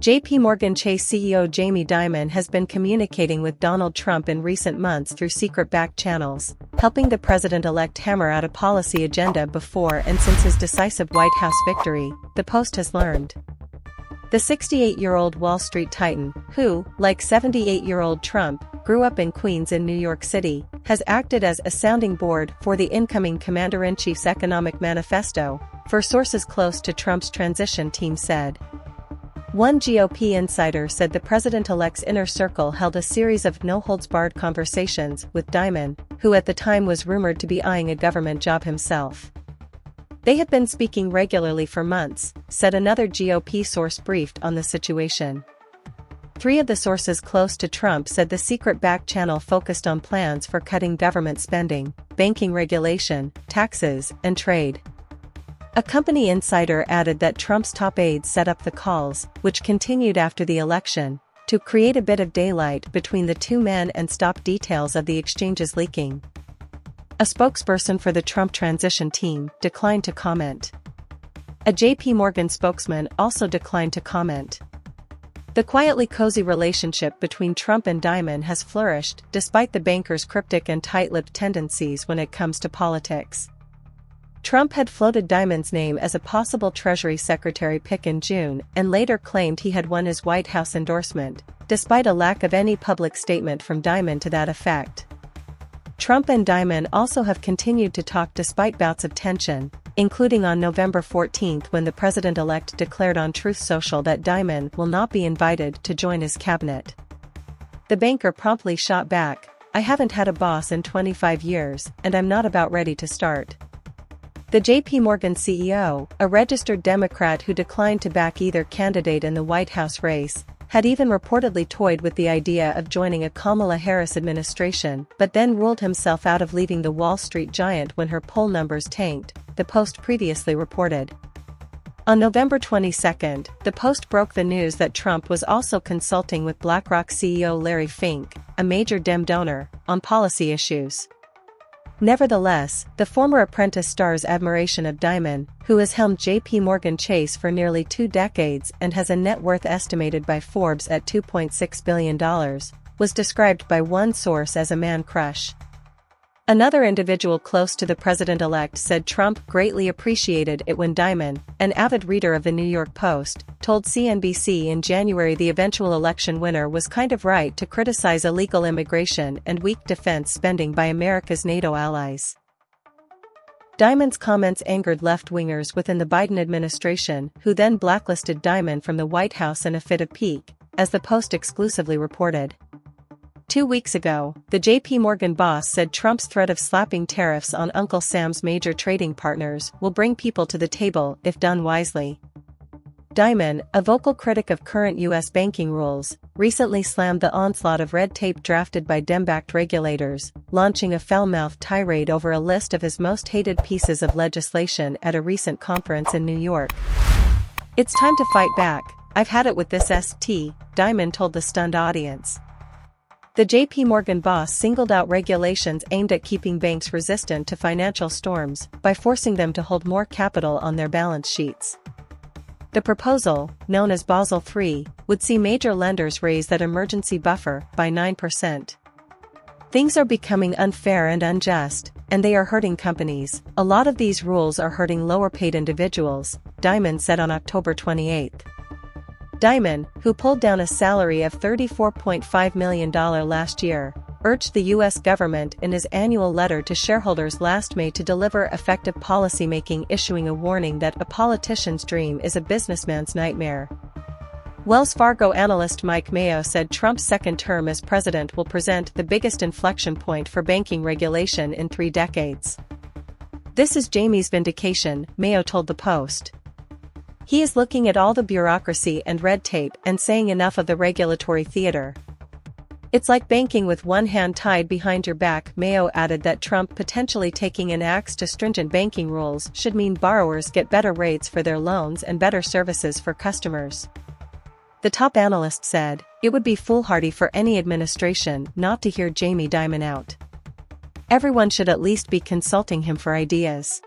JPMorgan Chase CEO Jamie Dimon has been communicating with Donald Trump in recent months through secret back channels, helping the president-elect hammer out a policy agenda before and since his decisive White House victory, the Post has learned. The 68-year-old Wall Street titan, who, like 78-year-old Trump, grew up in Queens in New York City, has acted as a sounding board for the incoming commander-in-chief's economic manifesto, for sources close to Trump's transition team said. One GOP insider said the president-elect's inner circle held a series of no-holds-barred conversations with Dimon, who at the time was rumored to be eyeing a government job himself. They had been speaking regularly for months, said another GOP source briefed on the situation. Three of the sources close to Trump said the secret back channel focused on plans for cutting government spending, banking regulation, taxes, and trade. A company insider added that Trump's top aides set up the calls, which continued after the election, to create a bit of daylight between the two men and stop details of the exchanges leaking. A spokesperson for the Trump transition team declined to comment. A JPMorgan spokesman also declined to comment. The quietly cozy relationship between Trump and Dimon has flourished despite the banker's cryptic and tight-lipped tendencies when it comes to politics. Trump had floated Dimon's name as a possible Treasury Secretary pick in June and later claimed he had won his White House endorsement, despite a lack of any public statement from Dimon to that effect. Trump and Dimon also have continued to talk despite bouts of tension, including on November 14 when the president-elect declared on Truth Social that Dimon will not be invited to join his cabinet. The banker promptly shot back, "I haven't had a boss in 25 years, and I'm not about ready to start." The JPMorgan CEO, a registered Democrat who declined to back either candidate in the White House race, had even reportedly toyed with the idea of joining a Kamala Harris administration but then ruled himself out of leaving the Wall Street giant when her poll numbers tanked, the Post previously reported. On November 22, the Post broke the news that Trump was also consulting with BlackRock CEO Larry Fink, a major Dem donor, on policy issues. Nevertheless, the former Apprentice star's admiration of Dimon, who has helmed JPMorgan Chase for nearly 2 decades and has a net worth estimated by Forbes at $2.6 billion, was described by one source as a man crush. Another individual close to the president-elect said Trump greatly appreciated it when Dimon, an avid reader of the New York Post, told CNBC in January the eventual election winner was kind of right to criticize illegal immigration and weak defense spending by America's NATO allies. Dimon's comments angered left-wingers within the Biden administration, who then blacklisted Dimon from the White House in a fit of pique, as the Post exclusively reported. 2 weeks ago, the JPMorgan boss said Trump's threat of slapping tariffs on Uncle Sam's major trading partners will bring people to the table if done wisely. Dimon, a vocal critic of current U.S. banking rules, recently slammed the onslaught of red tape drafted by Dem-backed regulators, launching a foul-mouthed tirade over a list of his most hated pieces of legislation at a recent conference in New York. "It's time to fight back. I've had it with this ST," Dimon told the stunned audience. The JPMorgan boss singled out regulations aimed at keeping banks resistant to financial storms by forcing them to hold more capital on their balance sheets. The proposal, known as Basel III, would see major lenders raise that emergency buffer by 9%. "Things are becoming unfair and unjust, and they are hurting companies. A lot of these rules are hurting lower-paid individuals," Dimon said on October 28. Dimon, who pulled down a salary of $34.5 million last year, urged the U.S. government in his annual letter to shareholders last May to deliver effective policymaking, issuing a warning that a politician's dream is a businessman's nightmare. Wells Fargo analyst Mike Mayo said Trump's second term as president will present the biggest inflection point for banking regulation in 3 decades. "This is Jamie's vindication," Mayo told the Post. "He is looking at all the bureaucracy and red tape and saying enough of the regulatory theater. It's like banking with one hand tied behind your back." Mayo added that Trump potentially taking an axe to stringent banking rules should mean borrowers get better rates for their loans and better services for customers. The top analyst said, "It would be foolhardy for any administration not to hear Jamie Dimon out. Everyone should at least be consulting him for ideas."